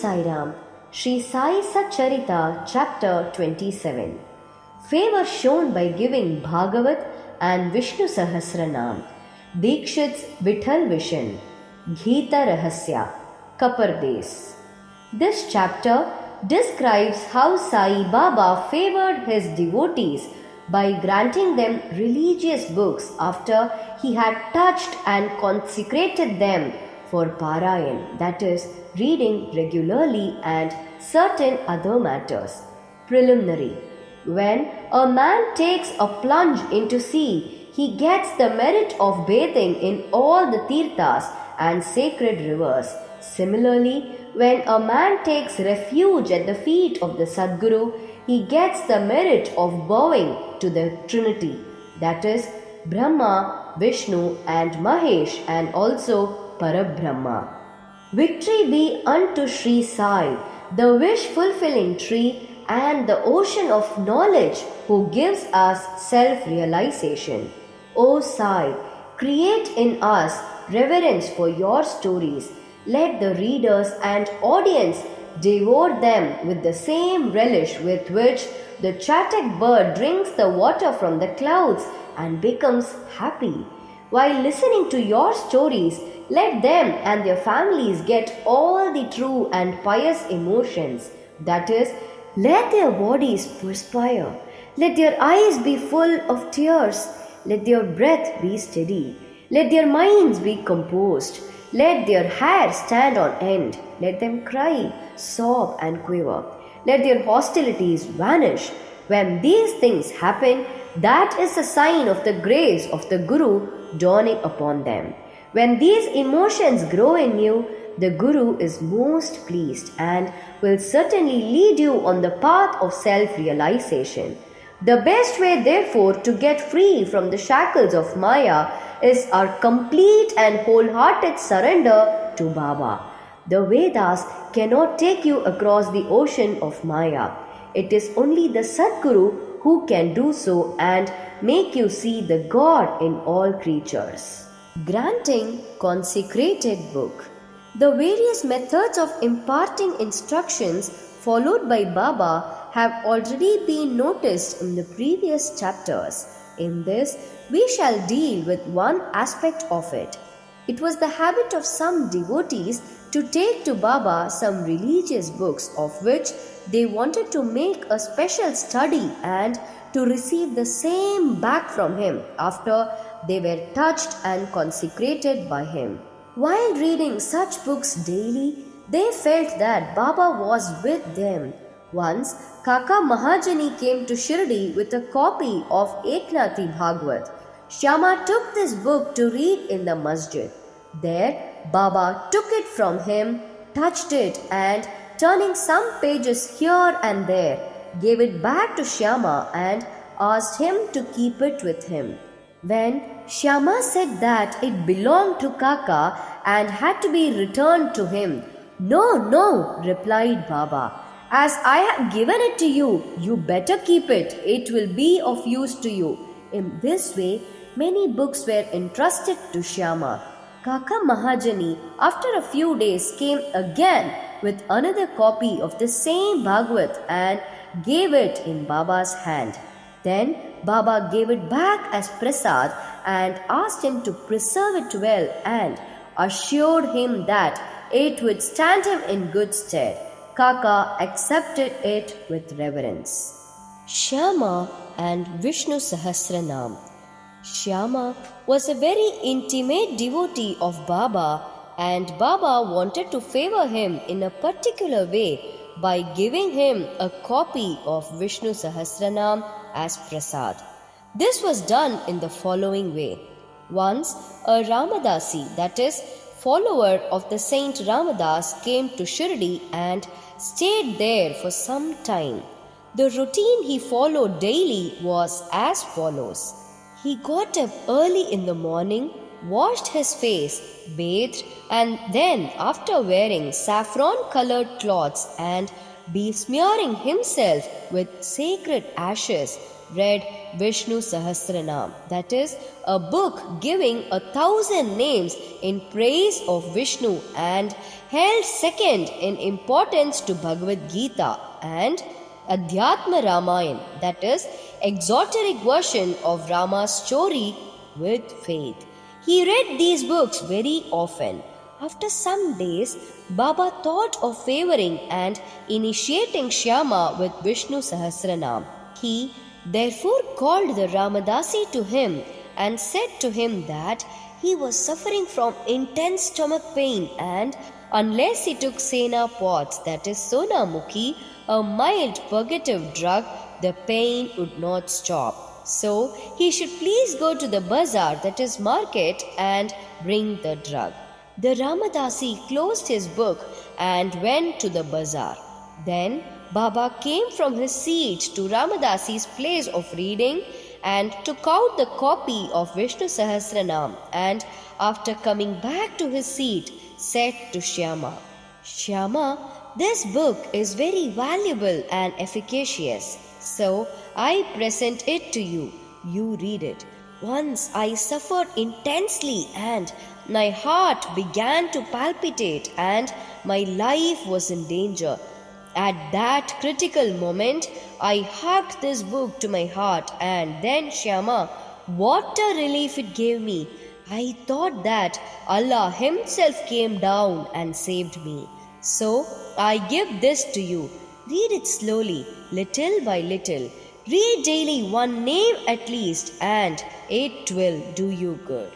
Sai Ram. Shri Sai Satcharitra, Chapter 27. Favor shown by giving Bhagavat and Vishnu Sahasranam. Dikshit's Vithal Vision. Gita Rahasya. Kapardes. This chapter describes how Sai Baba favored his devotees by granting them religious books after he had touched and consecrated them for Parayan, that is, reading regularly, and certain other matters. Preliminary. When a man takes a plunge into sea, he gets the merit of bathing in all the tirthas and sacred rivers. Similarly, when a man takes refuge at the feet of the Sadguru, he gets the merit of bowing to the Trinity, that is, Brahma, Vishnu and Mahesh, and also Parabrahma. Victory be unto Shri Sai, the wish-fulfilling tree and the ocean of knowledge who gives us self-realization. O Sai, create in us reverence for your stories. Let the readers and audience devour them with the same relish with which the chatak bird drinks the water from the clouds and becomes happy. While listening to your stories, let them and their families get all the true and pious emotions. That is, let their bodies perspire, let their eyes be full of tears, let their breath be steady, let their minds be composed, let their hair stand on end, let them cry, sob and quiver, let their hostilities vanish. When these things happen, that is a sign of the grace of the Guru dawning upon them. When these emotions grow in you, the Guru is most pleased and will certainly lead you on the path of self-realization. The best way, therefore, to get free from the shackles of Maya is our complete and wholehearted surrender to Baba. The Vedas cannot take you across the ocean of Maya. It is only the Sadguru who can do so and make you see the God in all creatures. Granting consecrated book. The various methods of imparting instructions followed by Baba have already been noticed in the previous chapters. In this, we shall deal with one aspect of it. It was the habit of some devotees to take to Baba some religious books of which they wanted to make a special study and to receive the same back from him after they were touched and consecrated by him. While reading such books daily, they felt that Baba was with them. Once, Kaka Mahajani came to Shirdi with a copy of Eknathi Bhagwat. Shyama took this book to read in the masjid. There, Baba took it from him, touched it, and turning some pages here and there, gave it back to Shyama and asked him to keep it with him. When Shyama said that it belonged to Kaka and had to be returned to him, "No," replied Baba. "As I have given it to you, you better keep it. It will be of use to you." In this way, many books were entrusted to Shyama. Kaka Mahajani, after a few days, came again with another copy of the same Bhagwat and gave it in Baba's hand. Then Baba gave it back as prasad and asked him to preserve it well and assured him that it would stand him in good stead. Kaka accepted it with reverence. Shyama and Vishnu Sahasranam. Shyama was a very intimate devotee of Baba, and Baba wanted to favor him in a particular way by giving him a copy of Vishnu Sahasranam as prasad. This was done in the following way. Once, a Ramadasi, that is, follower of the Saint Ramadas, came to Shirdi and stayed there for some time. The routine he followed daily was as follows. He got up early in the morning, washed his face, bathed, and then, after wearing saffron-colored cloths and besmearing himself with sacred ashes, read Vishnu Sahasranam, that is, a book giving 1,000 names in praise of Vishnu and held second in importance to Bhagavad Gita, and Adhyatma Ramayana, that is, exoteric version of Rama's story with faith. He read these books very often. After some days, Baba thought of favoring and initiating Shyama with Vishnu Sahasranam. He therefore called the Ramadasi to him and said to him that he was suffering from intense stomach pain, and unless he took Sena pots, that is Sonamukhi, a mild purgative drug, the pain would not stop. So he should please go to the bazaar, that is market, and bring the drug. The Ramadasi closed his book and went to the bazaar. Then Baba came from his seat to Ramadasi's place of reading and took out the copy of Vishnu Sahasranam, and after coming back to his seat said to Shyama, "Shyama, this book is very valuable and efficacious, so I present it to you. You read it. Once I suffered intensely and my heart began to palpitate and my life was in danger. At that critical moment, I hugged this book to my heart, and then, Shyama, what a relief it gave me. I thought that Allah Himself came down and saved me. So I give this to you. Read it slowly, little by little. Read daily one name at least, and it will do you good."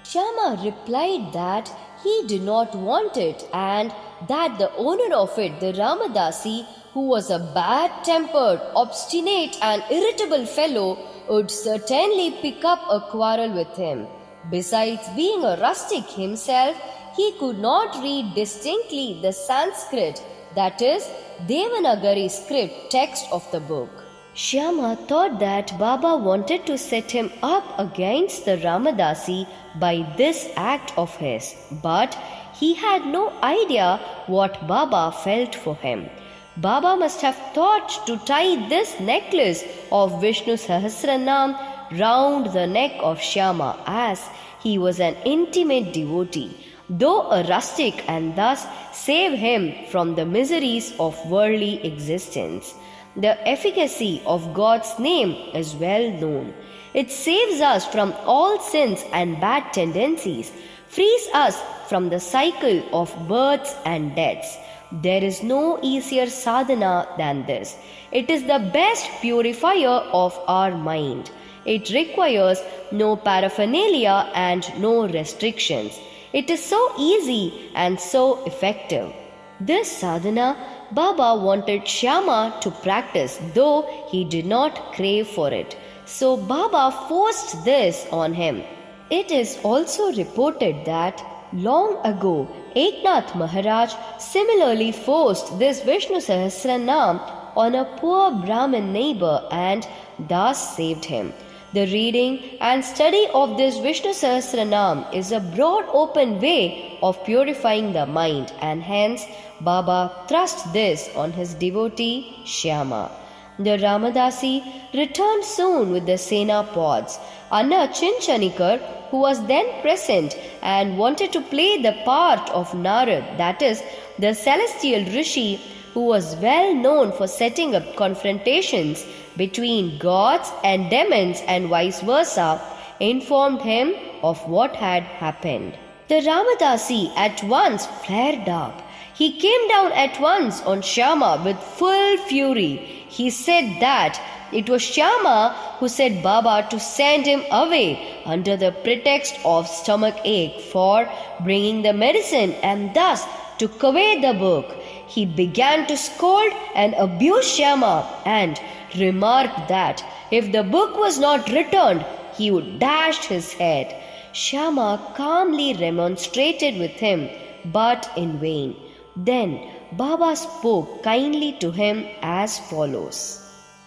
Shyama replied that he did not want it, and that the owner of it, the Ramadasi, who was a bad-tempered, obstinate and irritable fellow, would certainly pick up a quarrel with him. Besides being a rustic himself, he could not read distinctly the Sanskrit, that is, Devanagari script text of the book. Shyama thought that Baba wanted to set him up against the Ramadasi by this act of his, but he had no idea what Baba felt for him. Baba must have thought to tie this necklace of Vishnu Sahasranam round the neck of Shyama, as he was an intimate devotee, though a rustic, and thus save him from the miseries of worldly existence. The efficacy of God's name is well known. It saves us from all sins and bad tendencies, frees us from the cycle of births and deaths. There is no easier sadhana than this. It is the best purifier of our mind. It requires no paraphernalia and no restrictions. It is so easy and so effective. This sadhana Baba wanted Shyama to practice, though he did not crave for it. So Baba forced this on him. It is also reported that long ago Eknath Maharaj similarly forced this Vishnu Sahasranam on a poor Brahmin neighbor and thus saved him. The reading and study of this Vishnu Sahasranam is a broad open way of purifying the mind, and hence Baba thrust this on his devotee Shyama. The Ramadasi returned soon with the Sena pods. Anna Chinchanikar, who was then present and wanted to play the part of Narad, that is, the celestial rishi, who was well known for setting up confrontations between gods and demons and vice versa, informed him of what had happened. The Ramadasi at once flared up. He came down at once on Shyama with full fury. He said that it was Shyama who said Baba to send him away under the pretext of stomach ache for bringing the medicine, and thus took away the book. He began to scold and abuse Shyama and remarked that if the book was not returned, he would dash his head. Shyama calmly remonstrated with him, but in vain. Then Baba spoke kindly to him as follows.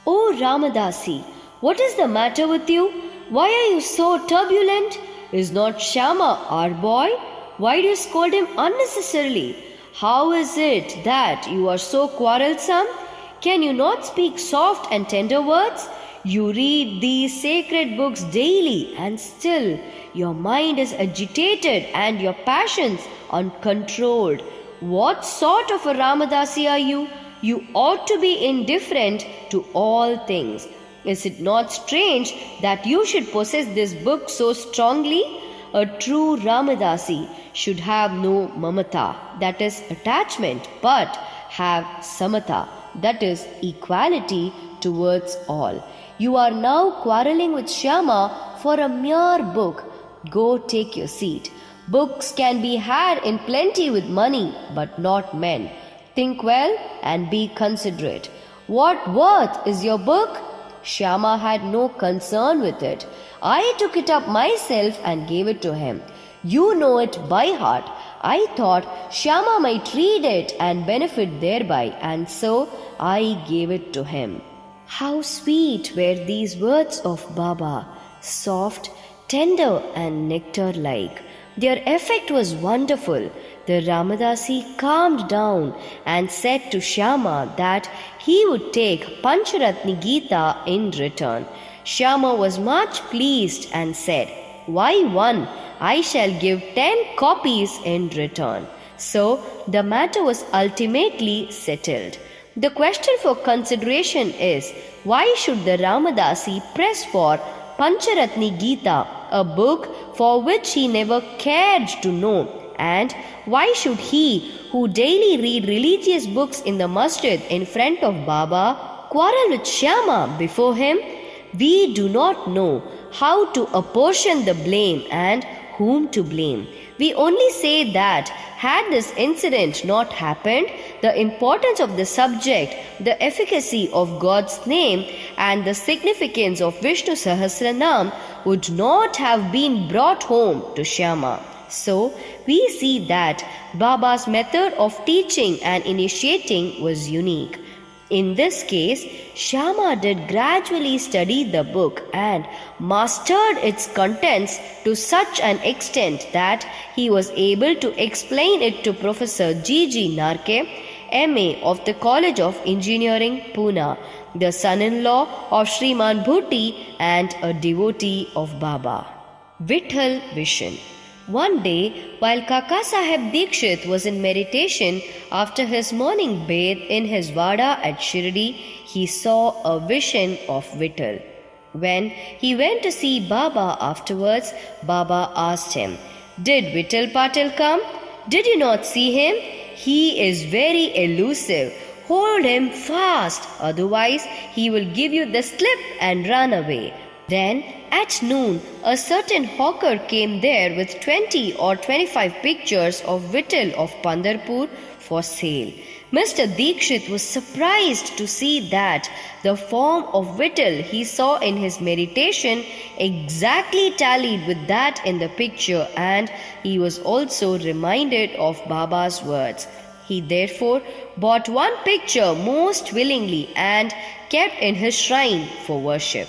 "O Ramadasi, what is the matter with you? Why are you so turbulent? Is not Shyama our boy? Why do you scold him unnecessarily? How is it that you are so quarrelsome? Can you not speak soft and tender words? You read these sacred books daily and still your mind is agitated and your passions uncontrolled. What sort of a Ramadasi are you? You ought to be indifferent to all things. Is it not strange that you should possess this book so strongly? A true Ramadasi should have no mamata, that is attachment, but have samata, that is equality towards all. You are now quarreling with Shyama for a mere book. Go take your seat. Books can be had in plenty with money, but not men. Think well and be considerate. What worth is your book? Shyama had no concern with it. I took it up myself and gave it to him. You know it by heart. I thought Shyama might read it and benefit thereby, and so I gave it to him. How sweet were these words of Baba, soft, tender and nectar-like. Their effect was wonderful. The Ramadasi calmed down and said to Shyama that he would take Pancharatni Gita in return. Shyama was much pleased and said, "Why one? I shall give 10 copies in return." So the matter was ultimately settled. The question for consideration is, why should the Ramadasi press for Pancharatni Gita, a book for which he never cared to know? And why should he, who daily read religious books in the masjid in front of Baba, quarrel with Shyama before him? We do not know how to apportion the blame and whom to blame. We only say that had this incident not happened, the importance of the subject, the efficacy of God's name, and the significance of Vishnu Sahasranam would not have been brought home to Shyama. So, we see that Baba's method of teaching and initiating was unique. In this case, Shyama did gradually study the book and mastered its contents to such an extent that he was able to explain it to Professor G. Narke, MA of the College of Engineering, Pune, the son-in-law of Shriman Bhutti and a devotee of Baba. Vitthal Vision. One day, while Kaka Saheb Dikshit was in meditation after his morning bathe in his vada at Shirdi, he saw a vision of Vitthal. When he went to see Baba afterwards, Baba asked him, "Did Vitthal Patil come? Did you not see him? He is very elusive. Hold him fast, otherwise he will give you the slip and run away." Then, at noon, a certain hawker came there with 20 or 25 pictures of Vitthal of Pandharpur for sale. Mr. Dikshit was surprised to see that the form of Vitthal he saw in his meditation exactly tallied with that in the picture, and he was also reminded of Baba's words. He therefore bought one picture most willingly and kept in his shrine for worship.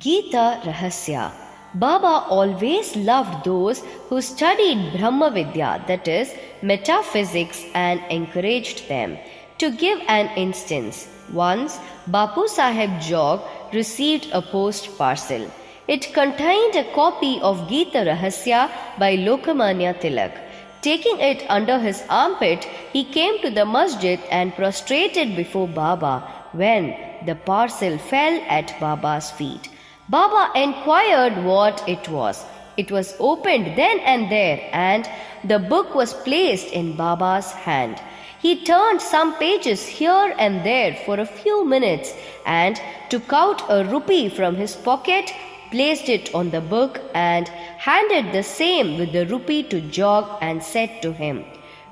Gita Rahasya. Baba always loved those who studied Brahma Vidya, that is, metaphysics, and encouraged them. To give an instance, once Bapu Saheb Jog received a post parcel. It contained a copy of Gita Rahasya by Lokmanya Tilak. Taking it under his armpit, he came to the masjid and prostrated before Baba when the parcel fell at Baba's feet. Baba inquired what it was. It was opened then and there, and the book was placed in Baba's hand. He turned some pages here and there for a few minutes and took out a rupee from his pocket, placed it on the book, and handed the same with the rupee to Jog and said to him,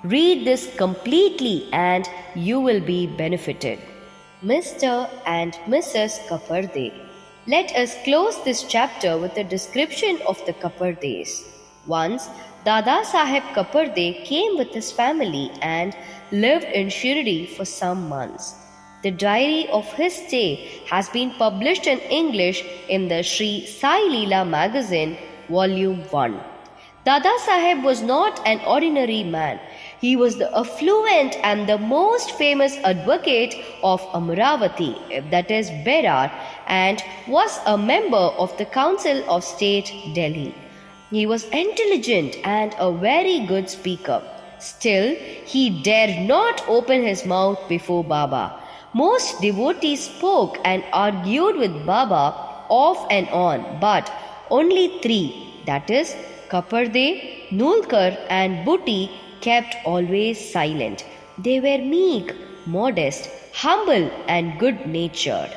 "Read this completely and you will be benefited." Mr. and Mrs. Kaparde. Let us close this chapter with a description of the Kapardes. Once, Dada Saheb Kaparde came with his family and lived in Shirdi for some months. The diary of his stay has been published in English in the Shri Sai Leela magazine, Volume 1. Dada Saheb was not an ordinary man. He was the affluent and the most famous advocate of Amaravati, that is Berar, and was a member of the Council of State, Delhi. He was intelligent and a very good speaker. Still, he dared not open his mouth before Baba. Most devotees spoke and argued with Baba off and on, but only three, that is, Kaparde, Nulkar and Butti, kept always silent. They were meek, modest, humble and good-natured.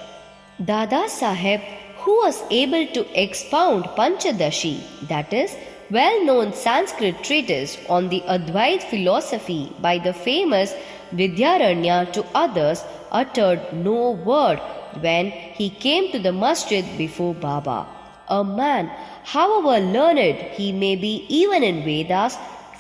Dada Saheb, who was able to expound Panchadashi, that is, well-known Sanskrit treatise on the Advait philosophy by the famous Vidyaranya to others, uttered no word when he came to the masjid before Baba. A man, however learned he may be even in Vedas,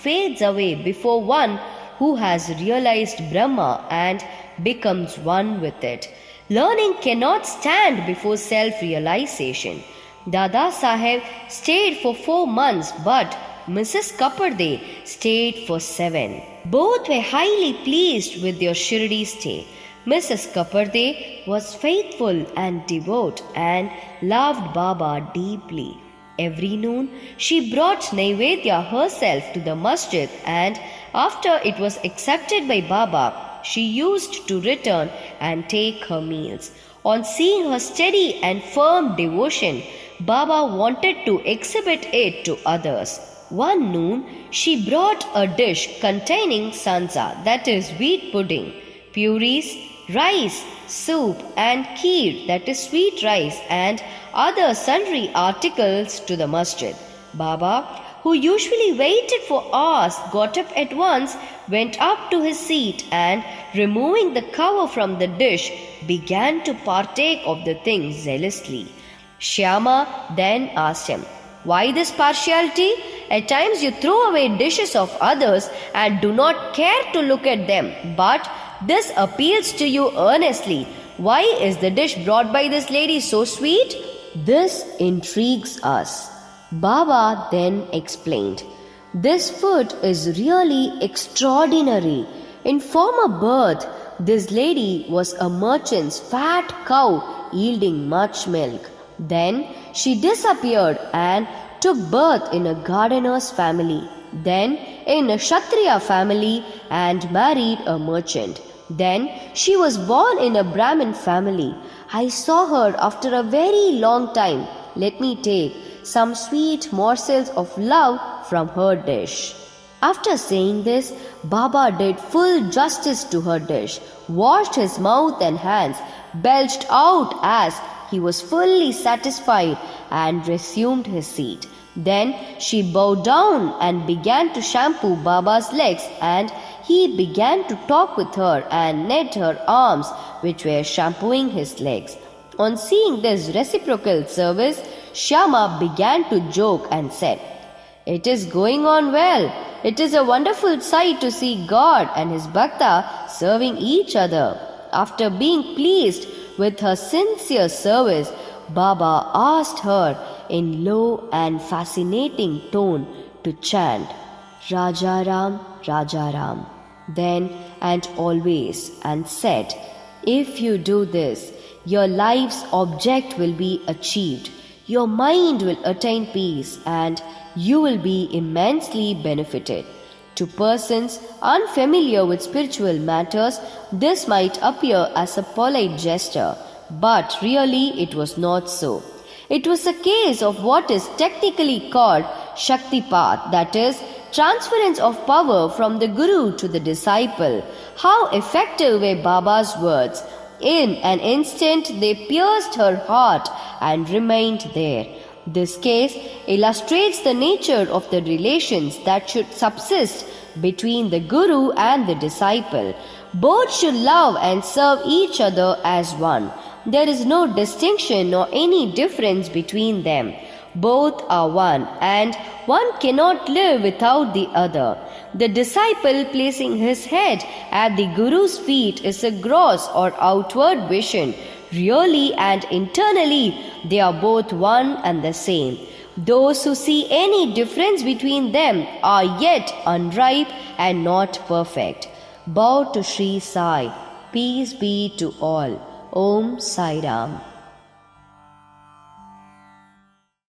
fades away before one who has realized Brahma and becomes one with it. Learning cannot stand before self-realization. Dada Saheb stayed for 4 months, but Mrs. Kaparde stayed for 7. Both were highly pleased with their Shirdi stay. Mrs. Kaparde was faithful and devout and loved Baba deeply. Every noon, she brought Naivedya herself to the masjid, and after it was accepted by Baba, she used to return and take her meals. On seeing her steady and firm devotion, Baba wanted to exhibit it to others. One noon, she brought a dish containing sanza, that is wheat pudding, puris, rice, soup and kheer, that is sweet rice, and other sundry articles to the masjid. Baba, who usually waited for hours, got up at once, went up to his seat and, removing the cover from the dish, began to partake of the things zealously. Shyama then asked him, "Why this partiality? At times you throw away dishes of others and do not care to look at them, but this appeals to you earnestly. Why is the dish brought by this lady so sweet?" This intrigues us. Baba then explained, "This food is really extraordinary. In former birth, this lady was a merchant's fat cow yielding much milk. Then she disappeared and took birth in a gardener's family, then in a Kshatriya family and married a merchant. Then she was born in a Brahmin family. I saw her after a very long time. Let me take some sweet morsels of love from her dish." After saying this, Baba did full justice to her dish, washed his mouth and hands, belched out as he was fully satisfied, and resumed his seat. Then she bowed down and began to shampoo Baba's legs, and he began to talk with her and knit her arms, which were shampooing his legs. On seeing this reciprocal service, Shyama began to joke and said, "It is going on well. It is a wonderful sight to see God and his bhakta serving each other." After being pleased with her sincere service, Baba asked her in low and fascinating tone to chant "Raja Ram, Raja Ram," then and always, and said, "If you do this, your life's object will be achieved, your mind will attain peace, and you will be immensely benefited." To persons unfamiliar with spiritual matters, this might appear as a polite gesture, but really it was not so. It was a case of what is technically called Shaktipat, that is, transference of power from the Guru to the disciple. How effective were Baba's words! In an instant they pierced her heart and remained there. This case illustrates the nature of the relations that should subsist between the Guru and the disciple. Both should love and serve each other as one. There is no distinction nor any difference between them. Both are one, and one cannot live without the other. The disciple placing his head at the Guru's feet is a gross or outward vision. Really and internally, they are both one and the same. Those who see any difference between them are yet unripe and not perfect. Bow to Shri Sai. Peace be to all. Om Sai Ram.